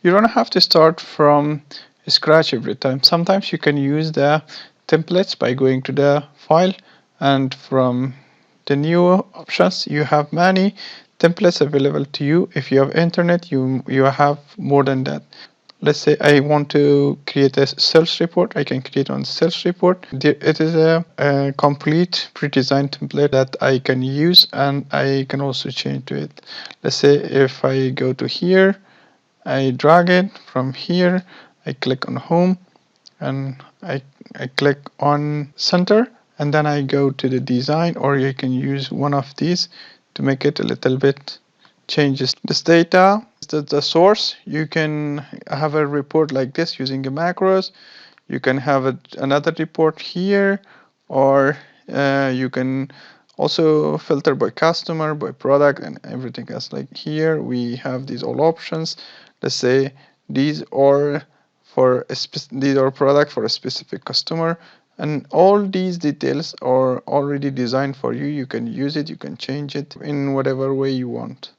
You don't have to start from scratch every time. Sometimes you can use the templates by going to the file, and from the new options you have many templates available to you. If you have internet, you have more than that. Let's say I want to create a sales report. I can create on sales report. It is a complete pre-designed template that I can use, and I can also change to it. Let's say if I go to here, I drag it from here, I click on home, and I click on center, and then I go to the design, or you can use one of these to make it a little bit changes. This data is the source. You can have a report like this using the macros. You can have another report here, or you can also filter by customer, by product, and everything else. Like here we have these all options. Let's say these are these are product for a specific customer, and all these details are already designed for you. You can use it, you can change it in whatever way you want.